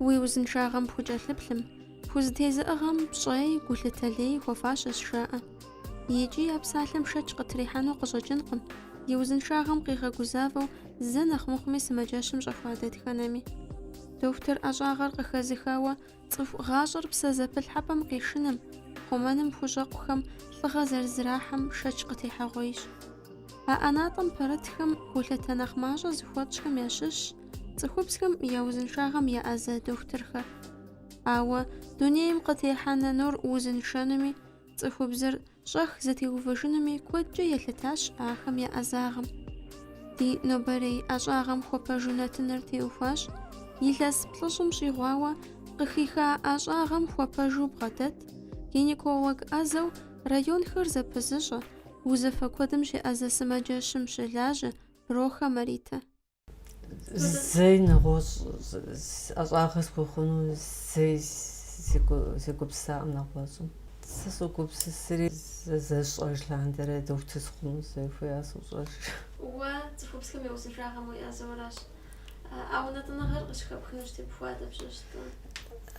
уи узыншагъэм пхукӏэлъыплъым, пхузэтезыӏыгъэм пщӏей, гулъытэлей хуэфащэщ жаӏэ. ИкӀи а псалъэм шэч къытрихьэну къыщӀэкӀынкъым, и узыншагъэм къигъэгузавэу зэ нэхъ мыхъуми сымаджэщым щӀэхуа дэтхэнэми. Дохутыр ӀэщӀагъэр къыхэзыхауэ цӀыху гъащӀэр псэ зэпылъхьэпӀэм къишыным, хъумэным хущӀэкъухэм лӀыгъэ зэрызрахьым шэч къытехьэгъуейщ. А ӀэнатӀэм пэрытхэм гулъытэ нэхъ мащӀэ зыхуэтщӀхэм ящыщщ цӀыхубзхэм я узыншагъэм яӀэзэ дохутырхэр. Ауэ дунейм къытехьэ нынур узыншэнуми, цӀыхубзыр щӀэх зэтеувыжынуми куэдкӀэ елъытащ ахэм я Ӏэзагъым. Ди нобэрей ӀэщӀагъэм хуэпэжу нэтыныр теухуащ, илъэс плӀыщӀым щӀигъуауэ къыхиха ӀэщӀагъэм хуэпэжу бгъэдэт, гинеколог Ӏэзэу районхэр зэпызыщӀэ, узыфэ куэдым щеӀэзэ сымаджэщым щылажьэ Роха Маритэ. Зэи нэгъуэщӀ ӀэщӀагъэ схуэхъуну зэи сегупсысакъым нэгъуэщӀым. Сэ согупсысри зэщӀэж лъандэрэ дохутыр схъуну зэи хуея сощӀэж. Уэ цӀыхубзхэм я узыншагъэм уиӀэзэуращ. А унэтӀыныгъэр къыщыхэпхыну щытепхуадэ пщӏэщтэ?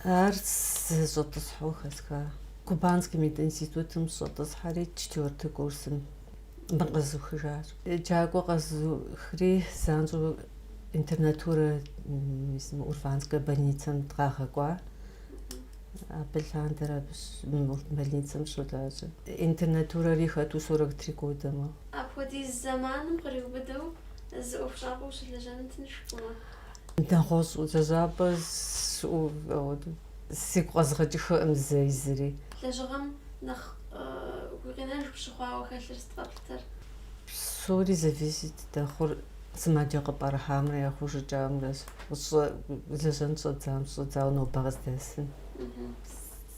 Ар зэщӀэтӀысхьэу хэсха. Кубанским мединститутым щӀэтӀысхьэри 4-ты курсым къэзыухыжащ. Джакӏуэ къэзыухри занщӀэу интернатурэ Урфанская больницэм дкъагъэкӏуа. Абы лъандэрэ больницэм щолажьэ. Интернатурэри хэту 43 годэ мэхъу. Апхуэдиз зэманым къриубыдэу зы ӏуэхущӏапӏэ ущылэжьэну тыншкъымэ? Нэгъуэщӏ лэжьапӏэ сигу къэзгъэкӏыххэкъым зэи зыри. Лэжьыгъэм нэхъ гукъинэж пщыхъуауэ хэлъыр сыт къэплъытэр? Псори зависит дэхъур сымаджэ къыпӏэрыхьамрэ яхужыкӏамрэ лэжьэн щӏэдзауэ нобэ къыздэсым.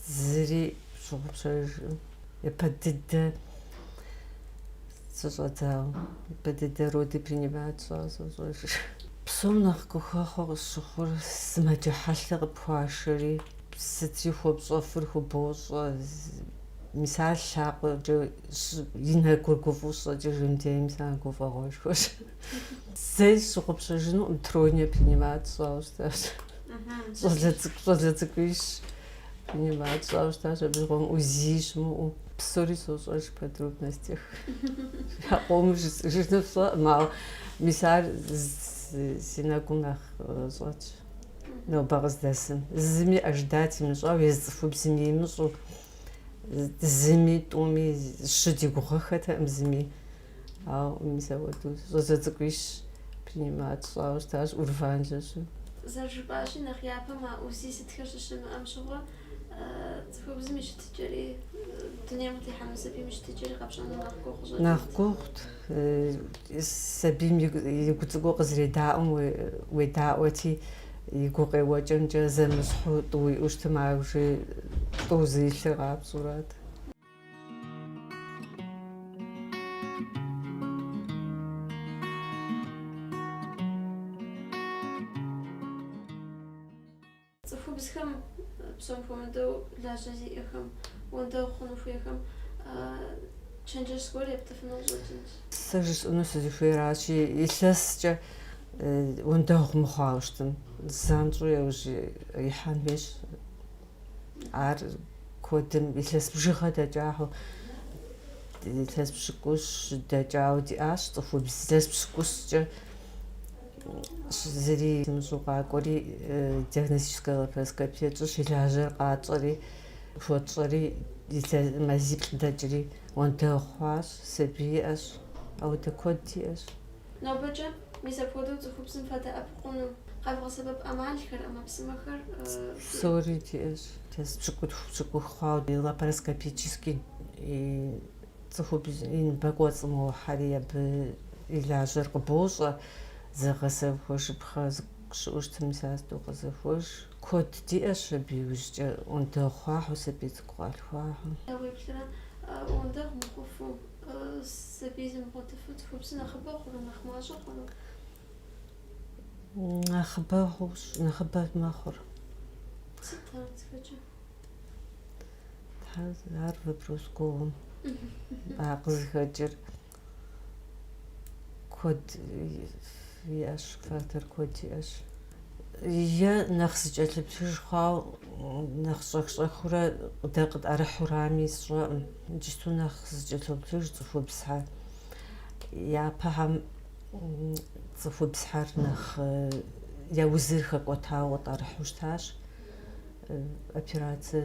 Зыри щыгъупщэжым. Япэ дыдэ сыщӏэдзауэ, япэ дыдэ роды принимать щӏауэ сощӏэж. Псом нэхъ гухэхъуэ къысщыхъур сымаджэ хьэлъэ къыпхуашэри, сытри хуопщӏэфыр хубощӏэ. Мисал лъакъуэкӏэ и нэр гурыгуфӏу щӏэкӏэ жындейм ся гуфӏэгъуэшхуэщ. Зэи щыгъупщэжынуӏым, тронэ принимать щӏауэ щытащ. Щӏалэ цӏыкӏуищ принимать щӏауэ щытащ, абы къуэм УЗИ щымыӏэу. Псори сощӏэж подробностях. Я къомыр жысӏэжыну сщӏэӏым, ауэ мисал си нэгум нэхъ щӏэтщ. Нобэ къыздэсым. Зыми аждат имыщӏау, езы цӏыхубзми имыщӏэу, зыми тӏуми щы ди гугъэхэтэкъым зыми. Ауэ мис апхуэдэу щӏалэ цӏыкӏуищ принимать щӏауэ щытащ Урфанджэщу. Зэрыжыпӏащи, нэхъ япэм а УЗИ сытхэр щыщымыӏэм щыгъуэ цӏыхубзым и щытыкӏэри, дунейм къытехьэну сабийм и щытыкӏэри къэпщӏэну нэхъ гугъу щӏэт. Нэхъ гугъут. Сабийм и гу цӏыкӏур къызэредаӏуэм уедаӏуэти, и гукъеуэкӏэмкӏэ зэмыщхьу тӏу уиӏэу щытым, ар уже тӏу зилъыр къапщӏурат. Цӏыхубзхэм псом хуэмыдэу лажьэ зиӏэхэм, уэндэгъу хъуну хуейхэм чэнджэщ зыгуэр ептыфыну къыщӏэкӏынщ. Сэ жысӏэну сызыхуейращи, илъэскӏэ уэндэгъу мыхъуауэ щытым. Занщӏэу яужь ихьэн хуейщ. Ар куэдым илъэс бжыгъэ дэкӏахьэу, илъэс пщыкӏущ дэкӏауэ диӏащ цӏыхубз. Илъэс пщыкӏущкӏэ зыри имыщӏэу къакӏуэри, диагностическая лапароскопие тщӏыщ, и лажьэр къатщӏэри, хуотщӏэри, мазиплӏ дэкӏри уэндэгъу хъуащ, сабий иӏэщ, ауэдэ куэд диӏэщ. Нобэкӏэ мис апхуэдэу цӏыхубзым фэдэӏэпыкъуну къэвгъэсэбэп ӏэмалхэр, ӏэмэпсымэхэр Псори диӏэщ. Илъэс пщыкӏух хъуауэ лапароскопически цӏыхубз и бэкӏуэцӏым уохьэри, абы и лажьэр къыбощӏэ, зэгъэсэбэпхуэшыпхъэ щыӏэу щытым, мис ар къызэхуэж. Куэд диӏэщ абы иужькӏэ, уэндэгъу хъуахьэу, сабий цӏыкӏу къалъхуахьэу. Уеплърэ уэндэгъу мыхъуфу, сабий зымыгъуэтыфу цӏыхубзыр нэхъыбэ хъуну, нэхъ мащӏэ хъуну? Нэхъыбэ мэхъур. Сыт ар зыхэкӏэ? Ар вопрос гугъум. А къызыхэкӏыр куэд иӏэщ, фактор куэд иӏэщ. Я нахь зыкӏэлъыплъыж хъуау нахь щӏэх-щӏэхыурэ къыдэкъытӏэрыхьурами сщӏэӏым. Иджысту нахь зыкӏэлъоплъыж цӏыхубзхьэ. Япэхьэм цӏыхубзхьэр нэхъ я узыр хэкӏуэтауэ къытӏэрыхьу щытащ. Операцие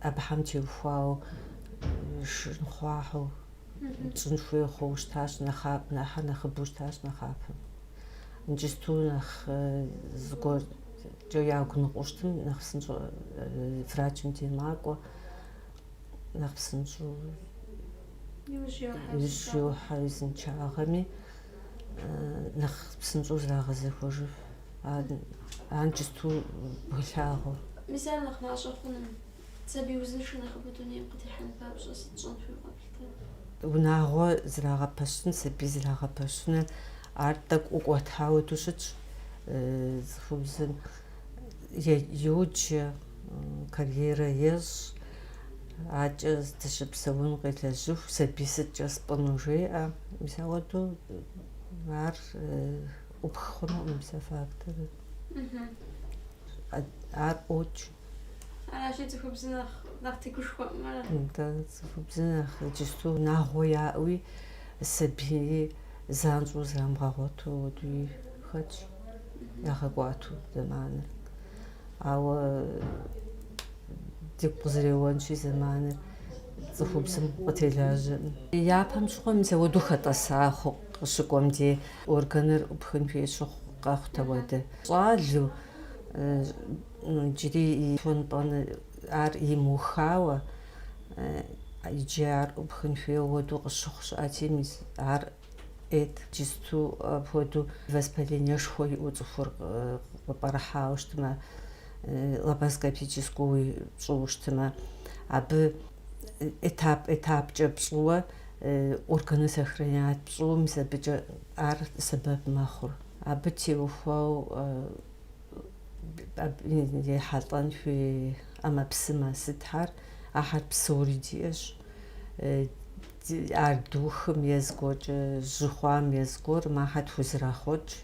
абыхьэм теухуауэ шын хъуахьэу щӏын хуей хъууэ щытащ, нэхъыр нэхъыбэу щытащ нэхъапэм. Иджысту нэхъ зыгуэркӏэ ягу ныкъуэу щытым, нэхъ псынщӏэу врачым демакӏуэ, нэхъ псынщӏэу ижьохьэ узыншагъэми нэхъ псынщӏэу зрагъэзэхуэжыф. Ар иджысту бгылъагъуэ. Мис ар нэхъ мащӏэ хъуным. Сабий узыншэ нэхъыбэ дунейм къытехьэн папщӏэ сыт щӏэн хуейр къэплъытэ? Унагъуэ зрагъэпэщын, сабий зрагъэпэщыныр ар тӏэкӏу ӏукӏуэтауэ щытщ. Цӏыхубзым йоджэ, карьерэ ещӏ, акӏэ дыщыпсэун къелэжьыху, сабий сыткӏэ спӏыну жеӏэ. Мис ауэдэу ар ӏупх хъунуӏым мис а факторыр. Ар ӏуокӏ. Аращи цӏыхубзыр нэхъ тегушхуэӏым ара? Цӏыхубзыр нэхъ иджысту унагъуэ яӏэуи, сабий занщӏэу зрамыгъэгъуэту ауэдууи хэтщ, ягъэкӏуату зэманыр. Ауэ дигу къызэреуэнщи зэманыр цӏыхубзым къытелажьэӏым. Япэм щыгъуэ мис ауэдэу хэтӏэсахъуэ къыщыкӏуэм дей органыр ӏупхын хуей щыхъу къэхъут ауэдэ. Щӏалэу иджыри тхуэнпӏэны ар имыухауэ иджы ар ӏупхын хуейуэ ауэдэу къыщыхъу щыӏэти, мис ар ӏейт. Иджысту апхуэдэу воспалениешхуэ иӏэу цӏыхур къыпӏэрыхьауэ щытымэ, лапароскопическэуи пщӏыуэ щытымэ, абы этапкӏэ пщӏыуэ органыр сохранят пщӏыуэ, мис абыкӏэ ар сэбэп мэхъур. Абы теухуэу ехьэлӏэн хуей ӏэмэпсымэ сытхьэр, ахьэр псори диӏэщ. Ар духым езыгуэркӏэ жьы хъуам езыгуэр ахьэр тхузэрахъуэкӏ.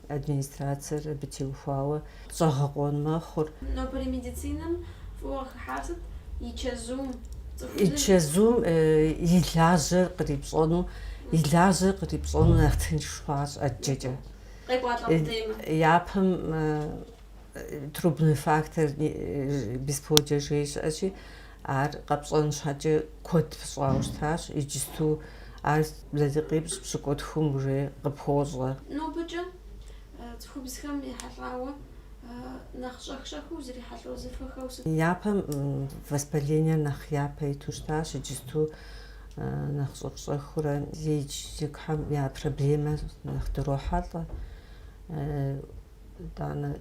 Администрациер абы теухуауэ щӏэгъэкъуэн мэхъур. Нобэрей медицинэм фӏыуэ къыхыхьар сыт? И чэзум и лажьэр кърипщӏэну нэхъ тынш хъуащ ӏэджэкӏэ. Япэм трубный фактор бесплодие жей щыӏэщи, ар къэпщӏэн щхьэкӏэ куэд щӏауэ щытащ. Иджысту ар блэдыкъипщӏ пщыкӏутхум уже къыпхуощӏэ. Нобэкӏэ цӏыхубзхэм ехьэлӏауэ нэхъ щӏэх-щӏэхыу зэрихьэлӏэзыфэхэу сыт? Япэм воспаление нэхъ япэ иту щытащ. Иджысту нэхъ щӏэх-щӏэхыурэ иджыхьэм я проблемэ нэхъ дырохьэлӏэ. Итӏанэ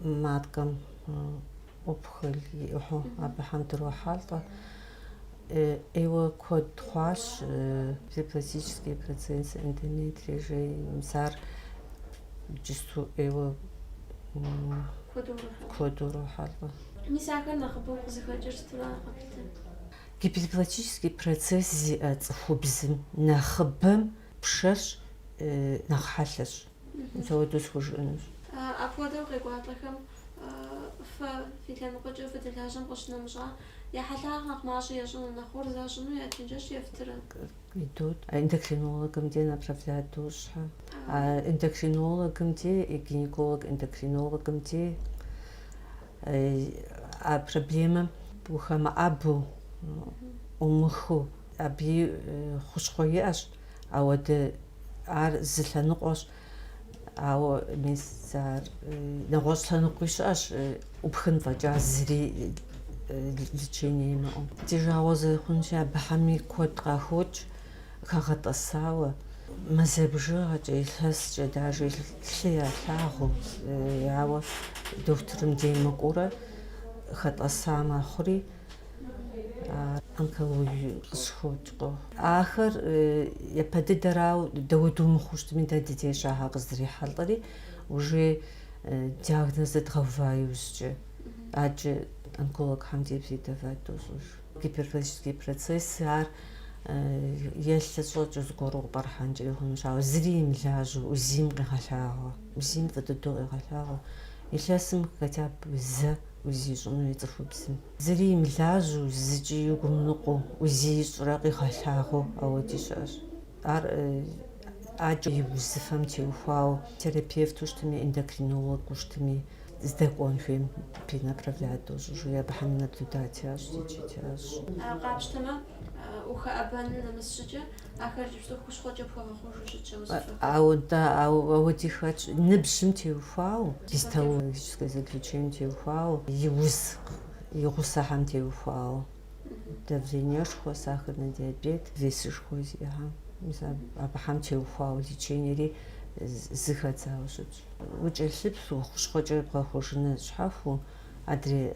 маткэм опухоль иӏыхьу абыхьэм дырохьэлӏэ. Ӏейуэ куэд хъуащ перипластический процесс эндометрий жей. Мис ар иджысту ӏейуэ куэду рохьэлӏэ. Мис ахэр нэхъыбэу къызыхэкӏыр сытура къэплъытэ? Гиперпластический процесс зиӏэ цӏыхубзым нэхъыбэм пшэрщ, нэхъ хьэлъэщ. Мис ауэдэу схужыӏэнущ. Апхуэдэу къекӏуалӏэхэм фэ фи лъэныкъуэкӏэ фыдэлажьэм къыщынэмыщӏа, я хьэлъагъ нэхъ мащӏэ ещӏыну, нэхъ уэр защӏыну ятынчӏэщ ефтырэ? Идут. Эндокринологым де направляют дощхьэ. Эндокринологым де и гинеколог-эндокринологым де а проблемэм ухэмыӏэбэу, ӏумыхыу абы хущхъуэ иӏэщ. Ауэдэ ар зы лъэныкъуэщ. Ауэ мис ар нэгъуэщӏ лъэныкъуи щыӏэщ, ӏупхын фӏэкӏа зыри лечение имыӏэу. Дежауэ зэрыхъунщи, абыхьэми куэд къахокӏ, хэгъэтӏысауэ. Мэзэбжыгъэкӏэ, илъэскӏэ дажи лъы ялъагъуу, ауэ дохутырым демыкӏуурэ хэтӏэса мэхъури, онкологию къысхокӏ. Ахэр япэ дыдэрауэ дэуэду мыхъуу щытми, дэ ди деж ахэр къыздрихьэлӏэри, уже диагноз дытгъэува иужькӏэ. Акӏэ онкологхэм дебзитӏэва дощӏыж. Гиперпластический процесс ар елъэ щӏэкӏэ зыгуэру къыпӏэрыхьэнкӏэ хъунущ, ауэ зыри имылажьэу, узим къегъэлъагъуэ. бзим фэдэдэу къегъэлъагъуэ. Илъэсым хотя бы зэ узищӀыну и цӀыхубзым. Зыри имылажьэу, зыкӀи игум ныкъуэу, узищӀрэ къигъэлъагъуэу ауэди щыӀэщ. Ар ӀакӀэ и узыфэм теухуауэ терапевту щытми, эндокринологу щытми, здэкӀуэн хуейм пи направлятор щӀыжу, абыхьэм наблюдатиящ, дичитиящ. Къапщтэмэ, УХЭӀэбэн нэмыс щӀыкӀэ, ахэр иджыпсту хущхъуэкӀэ пхуэгъэхъужу щытщ ауэди хэтщ, ныбжьым теухуауэ, гистологическое заключение теухуауэ, и гъусэхьэм теухуауэ. Давленияшхуэ, сахарный диабет, весышхуэ зиӀэхьэм. Мис абыхьэм теухуауэ лечениери зыхэдзауэ щытщ. УкӀэлъыплъу, хущхъуэкӀэ бгъэхъужыну щхьэхуэу, адрей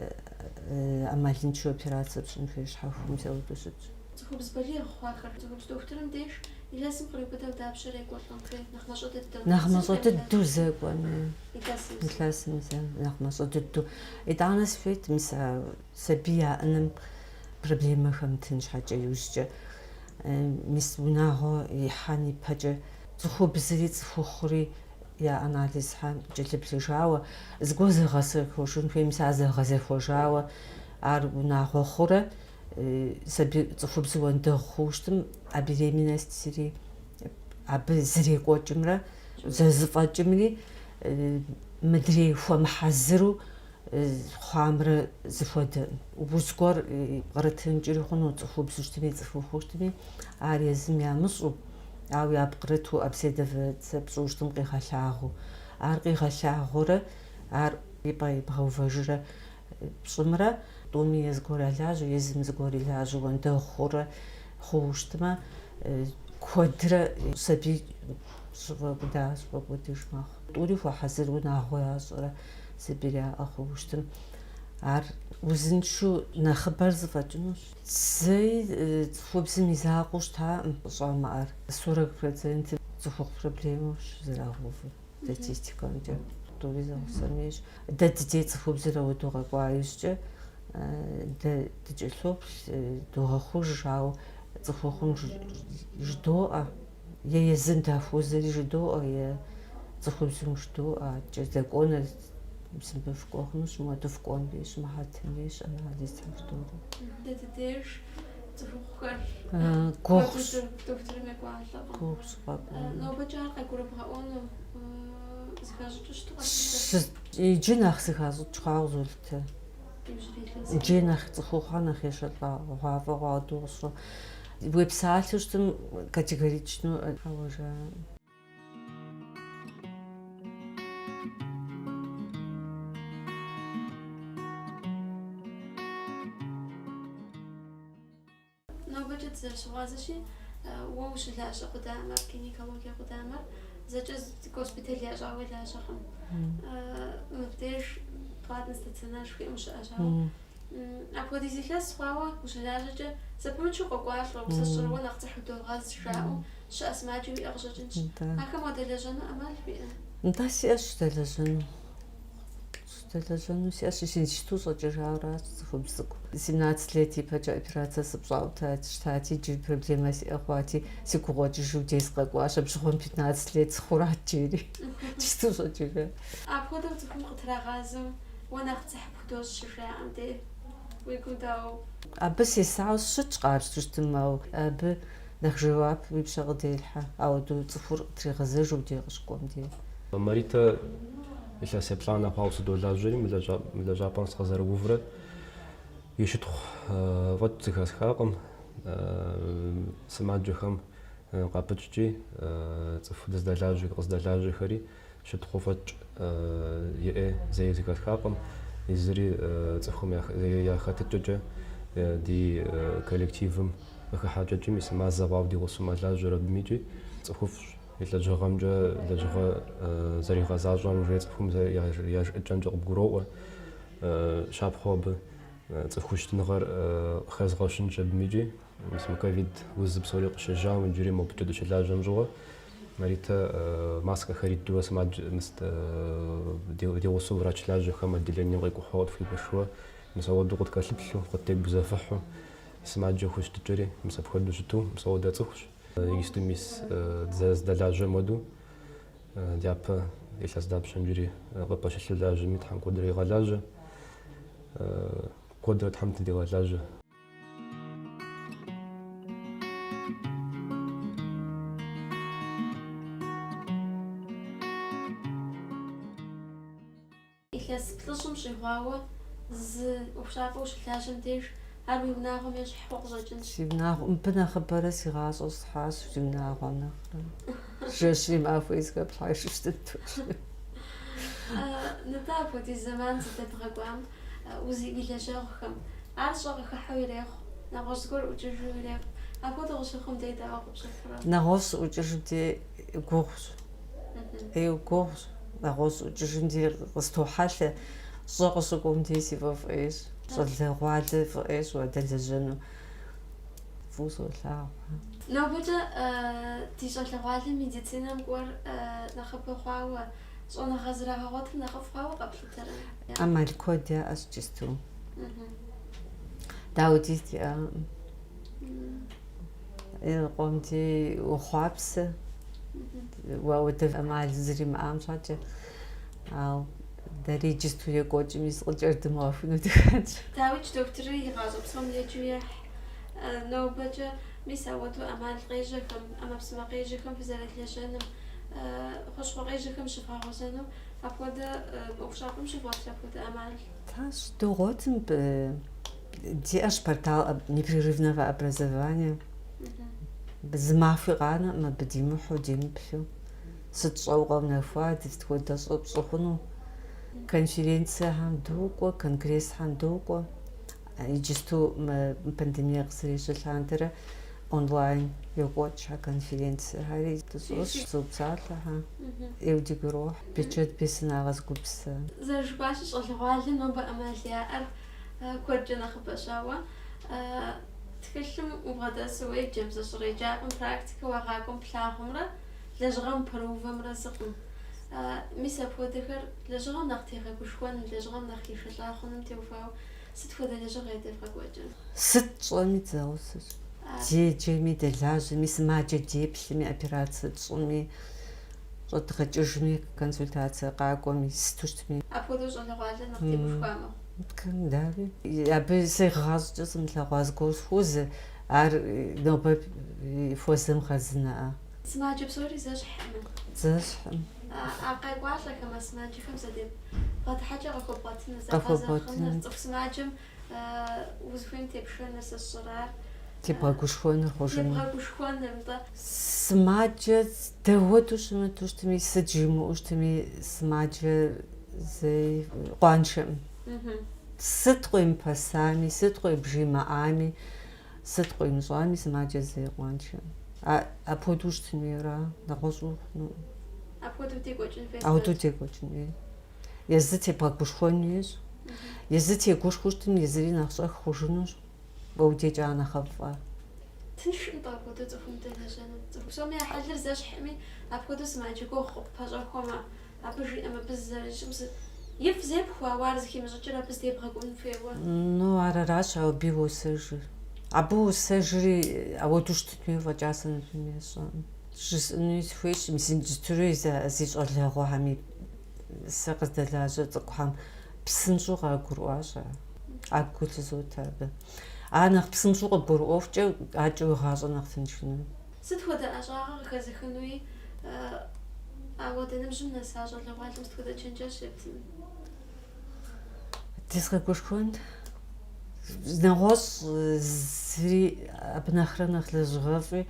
Ӏэмалыншэу операцие пщӀын хуей щхьэхуэу мисауэду щытщ. Цӏыхубз балигъ хъуахэр цӏыхубз дохутырым деж илъэсым кърибыдэу дапщэ рекӏуэлӏ конкрет нэхъ мащӏэ дыдэу. Нэхъ мащӏэ дыдэу зэкӏуэну. Илъэсым. Илъэсым нэхъ мащӏэ дыдэу. ИтӀанэ сыхуейт мис сабий яӏэным проблемэхэм тын щхьэкӏэ иужькӏэ. Мис унагъуэ ихьэн ипэкӏэ цӏыхубзри цӏыхухъури я анализхьэм кӏэлъыплъыжауэ, зыгуэр зэгъэзэхуэжын хуейм, мис ар зэгъэзэхуэжауэ, ар унагъуэ хъурэ, сабий цӏыхубзыр уэндэгъу хъуу щытым, а беременностьри абы зрекӏуэкӏымрэ зэзыфӏэкӏымри мыдрей хуэмыхьэзыру хъуамрэ зыхуэдэӏым. Узгуэр кърытынкӏыри хъуну цӏыхубзу щытми, цӏыхухъуу щытми, ар езым ямыщӏу, ауэ ябг кърыту обследоваться пщӏыуэ щытым къигъэлъагъуу. Ар къигъэлъагъуурэ, ар и пӏэ ибгъэувэжрэ пщӏымрэ, тӏуми езыгуэр ялажьэу, езым зыгуэр илажьэу уэндэгъу хъуу щытмэ, куэдрэ сабий щӏыфӏэкӏуэдыж мэхъу. Тӏури хуэхьэзыр, унагъуэ ящӏэрэ сабийр яӏэ хъуу щытым, ар узыншэу нэхъыбэр зыфӏэкӏынущ. Зэи цӏыхубзым и закъуэу щытаӏым щӏэмыӏэр. 40% цӏыхухъу проблемэу щызэрагъэувыр статистикэмкӏэ. Тӏури зэгъусэм ещӏ. Дэ дыдей цӏыхубзыр ауэдэу къэкӏуа ищӏкӏэ, дэ дыкӏэлъоплъ, догъэхъуж, ауэ цӏыхухъум жыдоӏэ. Е езым дахуэзэри жыдоӏэ, е цӏыхубзым жыдоӏэ. КӀэздэкӏуэныр мыбы фкӏуэ хъунущ, мыуэду фкӏуэн хуейщ, мыхьэтым ейщ, анализхэм жыдоӏэ. Дэ дыдеж цӏыхухъухэр Гугъущ. дохутырым екӏуалӏэкъым. Гугъущ къэкӏуэну. Нобэкӏэ ар къегурыбгъэӏуэну зыхащӏыкӏыу щыту Иджы нэхъ зыхащӏыкӏ хъуауэ золъытэ. Иджы нэхъ цӏыхухъухэр нэхъ ещӏэлӏагъуафӏэ хъуауэ тӏу къысщӏэ. Уепсалъэу щытым категоричну хьэуэжа. Нобэкӏэ зэщыгъуазэщи, уэ ущылажьэ къудамэр, гинекологие къудамэр, зэкӏэ госпиталь ящӏауэ лажьэкъым. Мыбдеж платный стационар жыхуиӏэм щыӏэщ. Апхуэдиз илъэс хъуауэ ущылажьэкӏэ зэпымычу къокӏуалӏэ, псэщӏэрыуэ нэхъ цӏыху догъэз жаӏэу щыӏэ сымаджэу уиӏэ къыщӏэкӏынщ. Ахэм уадэлэжьэну ӏэмал уиӏэ? Нтӏэ сиӏэщ щыдэлэжьэну. Щыдэлэжьэну сиӏэщ, институт щӏэкӏыжауэращ цӏыхубз цӏыкӏу. 17 лет ипэкӏэ операцие сыпщӏауэ щытати, иджы проблемэ сиӏэ хъуати, си гугъуэкӏыжу дей сыкъэкӏуащ, абжьыгъуэм 15 лет сыхъурат джери. Институт щӏэкӏыжа. Апхуэдэу цӏыхум къытрагъазэу, уэ нэхъ цӏыхь пхудоз щыжаӏэм де уи гум дауэ? Абы сесауэ сщытщ къапщту щытым, ауэ абы нэхъ жэуап уи пщэ къыделъхьэ. Ауэдэу цӏыхур трегъэзэжу де къыщыкӏуэм де. Маритэ илъэс еплӏанэ хъуауэ сыдолажьэри, мы лэжьапӏэм сыкъызэрыуврэ, и щытхъу фӏэкӏ зыхэсхакъым. Сымаджэхэм къапыкӏкӏи, цӏыху дыздэлажьэ, къыздэлажьэхэри щытхъу фӏэкӏ еӏе зэи зыхэсхакъым. Изыри цӏыхум яхэтыкӏэкӏэ ди коллективым къыхыхьэкӏэкӏи, мис мазэ хъуауэ ди гъусэу мэлажьэрэ бымикӏи, цӏыхуфӏщ. И лэжьыгъэмкӏэ лэжьыгъэ зэригъэзащӏэм жей цӏыхум яжыӏыкӏэмкӏэ къыбгуроӏуэ. Щапхъэу абы цӏыху щытыныгъэр къыхэзгъэщынщ абымикӏи. Мис мы ковид уз псори къыщежьауэ иджыри мобыкӏэ дыщылажьэм щӏыуэ Маритэ маскэхэр итууэ ди гъусэу врач лажьэхэм отделением къекӏухьауэ тхуибэшууэ, мис ауэдэу къыткӏэлъыплъу, къыттегу зэфыхьу, сымаджэ хущытыкӏэри, мис апхуэдэу щыту, мис ауэдэ цӏыхущ. Исту мис здэлажьэм хуэдэу, дяпэ илъэс дапщэм джыри къыпэщылъэлажьэми тхьэм куэдрэ игъэлажьэ. Куэдрэ тхьэм дыдегъэлажьэ. илъэс плӏыщӏым щӏигъуауэ зы ӏуэхущӏапӏэу щылажьэм деж ар уи унагъуэм ещхьу къыщӏэкӏынщ. Си унагъуэ мыбы нэхъыбэрэ си гъащӏэу стхьащ си унагъуэ нэхърэ. Жэщри махуэ изэхэплъхьэжыщ. Ныбэ апхуэдиз зэман зыдэбгъэкӏуам узыӏуи лэжьэгъухэм ар щӏэ къыхыхьэу ирехъу, нэгъуэщӏ зыгуэр ӏукӏыжу ирехъу. Апхуэдэу къыщыхъум дей дауэ къыпщыфрэ? Нэгъуэщӏ ӏукӏыжым де гугъущ. Гугъущ. Нэгъуэщӏ ӏукӏыжым де къыстохьэлъэ. ЩӀы къыщыкӏуэм дей си фӏы фӏейщ. Щӏалэгъуалэ фӏейщ уадэлэжьэну. Фӏыуэ солъагъу. Нобэкӏэ ди щӏалэгъуалэм медицинэм кӏуэр нэхъыбэ хъуауэ, щӏэныгъэ зрагъэгъуэтым нэхъыфӏ хъуауэ къэплъытэрэ? Ӏэмал куэд яӏэщ джысту. Дауэ диз диӏэкъым. Къуэм дей ухъуапсэ. Уаудэ ӏэмал зримыӏам щхьэкӏэ. Ауэ дэри джысту екӏуэкӏми зыкъыкӏэрдымыгъэхуну дыхэнщ. Дауичӏ дохутырыр игъащӏэ псом еджэу ехь. Нобэкӏэ мис ауэду ӏэмал къежьэхэм, ӏэмэпсымэ къежьэхэм фызэрылэжьэным, хущхъуэ къежьэхэм щыфагъуэзэну апхуэдэ ӏуэхущӏапӏэм щыгъуэтыр апхуэдэ ӏэмал? Тащ догъуэтым диӏэщ портал непрерывного образования. Зы махуи къанэӏым абы димыхьу, димыплъу. Сыт щӏэу къэунэхуа, дыстхуэдэ щӏы пщӏы хъуну. Конференциехьэм докӏуэ, конгрессхьэм докӏуэ. Иджысту пандемие къызэрещӏылъандэрэ онлайн йокӏуэкӏ а конференциехьэри. Дыщӏыщ, зыупсалъэ. Ӏейуэ ди гурохь. Бюджет бесына къэзгупсэ. Зэрыжыпӏащи щӏалэгъуалэм нобэ ӏэмал яӏэр куэдкӏэ нэхъыбэ щауэ. Тхылъым убгъэдэсу уей джэбзэ щӏыреджапӏэм практикэ уагъакӏуэм плъагъумрэ, лэжьыгъэм пэрыувэмрэ зыкъым. Мис апхуэдэхэр лэжьыгъэм нэхъ тегъэгушхуэн, лэжьыгъэм нэхъ ишэлӏа хъунум теухуауэ сыт хуэдэ лэжьыгъэ едевгъэкӏуэкӏын? Сыт щӏэми дзэгъусэщ. Деджэми, дэлажьэми, сымаджэ деплъыми, операцие тщӏыми, щӏэдгъэкӏыжми, консультацие къакӏуэми, сыту щытми. Апхуэдэу щӏалэгъуалэ нэхъ тегушхуа мэхъу. Дари. Абы сегъащӏэкӏэ сымылъэгъуа зыгуэр схуозэ. Ар нобэ хуэзэм хэзынэӏэ. Сымаджэ псори зэщхьэмэ. Зэщхьым. Къекӏуалӏэхэмэ сымаджэхэм зэдеп бгъэтыхьэкӏэ къыхуэбгъуэтыныр, Къыхуэбгъуэтыныр. зэбгъэзэхъыныр, цӏыху сымаджэм узыхуейм тепшэныр сэ сщӏэрар. Тебгъэгушхуэныр хъужын. Тебгъэгушхуэныр, нтӏэ. Сымаджэ дэуэду щымыту щытми, сыт жимыӏэу щытми, сымаджэ зэи къуаншэӏым. Сыт къуемыпэсами, сыт къуебжимыӏами, сыт къуимыщӏами, сымаджэ зэи къуаншэӏым. Апхуэдэу щытын хуейра, нэгъуэщӏу хъуну. Апхуэдэу декӏуэкӏын хуейщ. Ауэдэу декӏуэкӏын хуей. Езы тебгъэгушхуэн хуейщ. Езы тегушхуэу щытым, езыри нэхъ щӏэх хъужынущ. Уэудекӏа нэхъыфӏэ. Тыншынтӏэ апхуэдэу цӏыхум дэлэжьэну. Цӏыху псоми я хьэлыр зэщхьми, апхуэдэу сымаджэ гугъу пэщӏэхуэмэ, абы жиӏэмэ абы зэрыщӏым ифӏ зепхуэ, ауэ ар зыхимыщӏыкӏыр абы здебгъэкӏун хуейуэ. Ну, аращ, ауэ абы уосэжыр. Абы уосэжри ауэдэу щытын хуей фӏэкӏа сэ например сщӏэӏым. Жысӏэнуи схуейщ, мис индустрие зи щӏалэгъуэхьэми сэ къыздэлажьэ цӏыкӏухэм псынщӏэу къагурыӏуащ ар. Агу лызотэ абы. Нэхъ псынщӏэу къыбгурыӏуэхукӏэ, акӏэ уи гъащӏэр нэхъ тыншыну. Сыт хуэдэ ӏэщӏагъэ къыхэзыхынуи, ауэ дэныбжьым нэса щӏалэгъуалэм сыт хуэдэ чэнджэщ ептын? Дезгъэгушхуэн. Нэгъуэщӏ зыри абы нэхърэ нэхъ лэжьыгъэфӏи,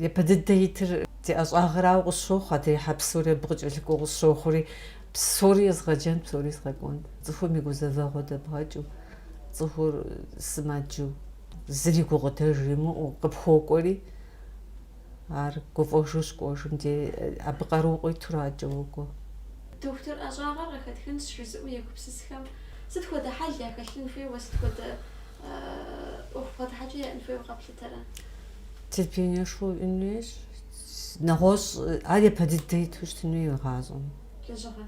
епэ дыдэ итыр ди ӏэщӏагъэрауэ къысщохъу, адреихьэ псори абы къыкӏэлъыкӏуэу къысщохъури, псори езгъэджэн, псори згъэкӏуэн. Цӏыхум и гузэвэгъуэ дэбгъэкӏыу, цӏыхур сымаджэу, зыри гукъыдэж имыӏэу къыпхуокӏуэри, ар гуфӏэжу щыкӏуэжым дей абы къару къиту акӏэ уокӏуэ. Дохутыр ӏэщӏагъэр къыхэтхынщ жызыӏэу егупсысхэм сыт хуэдэ хьэл яхэлъын хуейуэ, сыт хуэдэ ӏуэху бгъэтыхьэкӏэ яӏэн хуейуэ къэплъытэрэ? Терпениешхуэ уиӏэн хуейщ. Нэгъуэщӏ ар епэ дыдэ иту щытын хуей уи гъащӏэм. Лэжьыгъэ.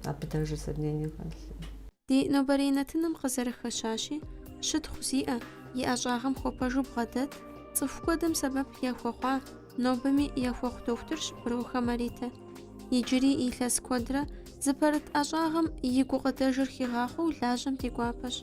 Абы даже сомнение хэлъ. Ди нобэрей-нэтыным къызэрыхэщащи, щытхъу зиӏэ, и ӏэщӏагъэм хуэпэжу бгъэдэт, цӏыху куэдым сэбэп яхуэхъуа, Нобэми яхуэхъу дохутырщ Бруха Маритэ. Иджыри илъэс куэдрэ зыпэрыт ӀэщӀагъэм и гукъыдэжыр хигъахъуэу лажьэм текӀуапэщ.